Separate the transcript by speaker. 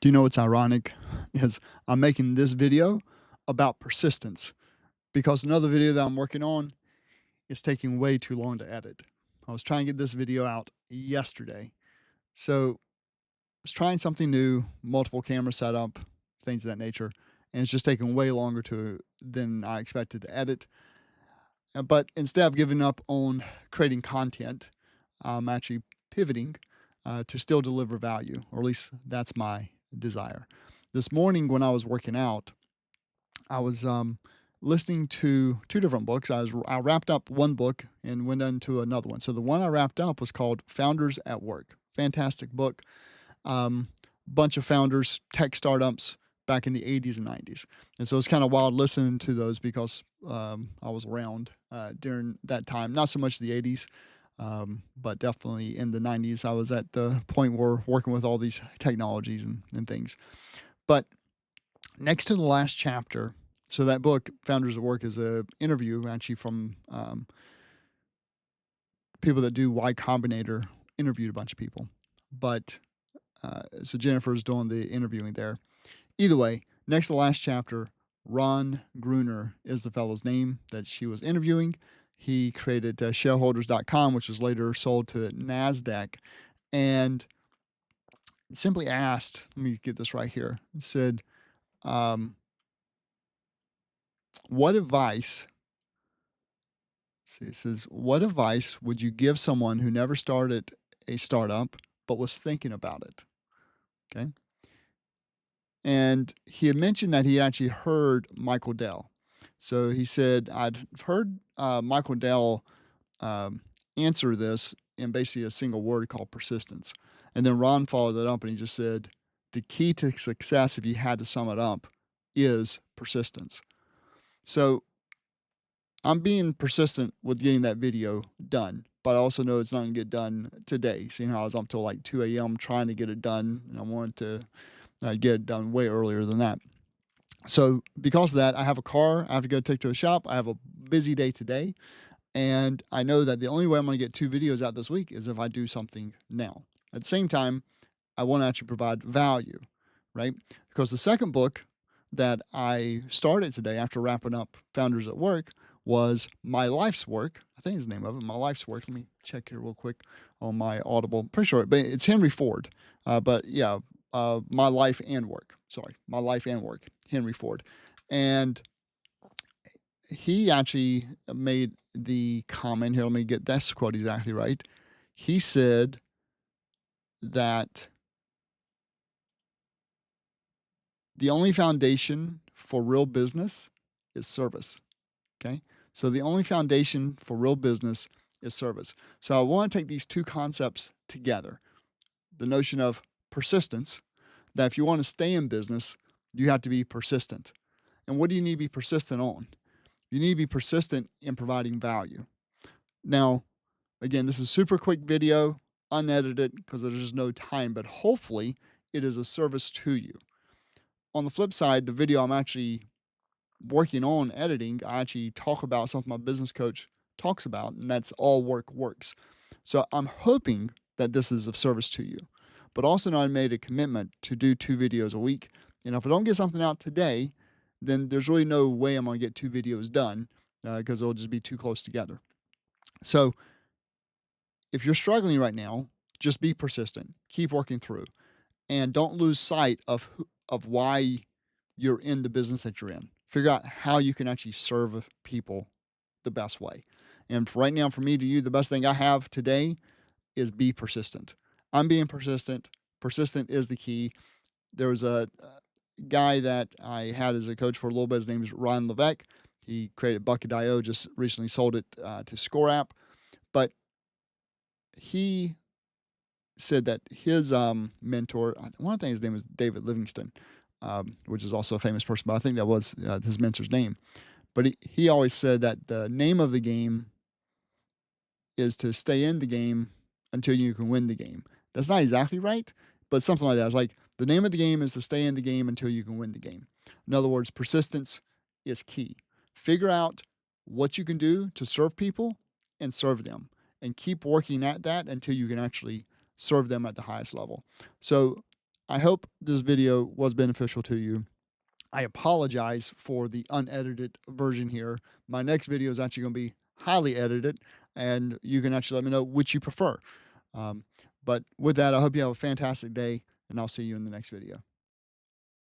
Speaker 1: Do you know what's ironic? Is I'm making this video about persistence because another video that I'm working on is taking way too long to edit. I was trying to get this video out yesterday. So I was trying something new, multiple camera setup, things of that nature, and it's just taking way longer to than I expected to edit. But instead of giving up on creating content, I'm actually pivoting to still deliver value, or at least that's my desire. This morning when I was working out, I was listening to two different books. I wrapped up one book and went into another one. So the one I wrapped up was called Founders at Work. Fantastic book. Bunch of founders, tech startups back in the 80s and 90s. And so it's kind of wild listening to those because I was around during that time. Not so much the 80s, but definitely in the 90s. I was at the point where working with all these technologies and things. But next to the last chapter, so that book, Founders at Work, is a interview actually from people that do Y Combinator, interviewed a bunch of people. But so Jennifer's doing the interviewing there. Either way, next to the last chapter, Ron Gruner is the fellow's name that she was interviewing. He created shareholders.com, which was later sold to NASDAQ, and simply asked, let me get this right here, it said, what advice, see, it says, what advice would you give someone who never started a startup but was thinking about it? Okay. And he had mentioned that he actually heard Michael Dell. So he said, I'd heard Michael Dell answer this in basically a single word called persistence. And then Ron followed that up and he just said, the key to success, if you had to sum it up, is persistence. So I'm being persistent with getting that video done, but I also know it's not going to get done today. Seeing how I was up till like 2 a.m. trying to get it done, and I wanted to get it done way earlier than that. So because of that, I have a car I have to go take to a shop. I have a busy day today, and I know that the only way I'm going to get 2 videos out this week is if I do something now. At the same time, I want to actually provide value, right? Because the second book that I started today after wrapping up Founders at Work was My Life's Work. I think is the name of it, My Life's Work. Let me check here real quick on my Audible. Pretty sure, but it's Henry Ford. But yeah, My Life and Work. Sorry, My Life and Work, Henry Ford. And he actually made the comment here. Let me get this quote exactly right. He said that the only foundation for real business is service. Okay. So the only foundation for real business is service. So I want to take these two concepts together. The notion of persistence, that if you want to stay in business, you have to be persistent. And what do you need to be persistent on? You need to be persistent in providing value. Now, again, this is a super quick video, unedited, because there's just no time, but hopefully it is a service to you. On the flip side, the video I'm actually working on editing, I actually talk about something my business coach talks about, and that's all work works. So I'm hoping that this is of service to you, but also know I made a commitment to do 2 videos a week. And if I don't get something out today, then there's really no way I'm going to get 2 videos done because they'll just be too close together. So if you're struggling right now, just be persistent, keep working through, and don't lose sight of why you're in the business that you're in. Figure out how you can actually serve people the best way. And for right now, for me to you, the best thing I have today is be persistent. I'm being persistent. Persistent is the key. There was a guy that I had as a coach for a little bit. His name is Ryan Levesque. He created Bucket.io, just recently sold it to ScoreApp. But he said that his mentor, I want to think his name was David Livingston, which is also a famous person, but I think that was his mentor's name. But he always said that the name of the game is to stay in the game until you can win the game. That's not exactly right, but something like that. It's like the name of the game is to stay in the game until you can win the game. In other words, persistence is key. Figure out what you can do to serve people and serve them, and keep working at that until you can actually serve them at the highest level. So I hope this video was beneficial to you. I apologize for the unedited version here. My next video is actually going to be highly edited, and you can actually let me know which you prefer. But with that, I hope you have a fantastic day, and I'll see you in the next video.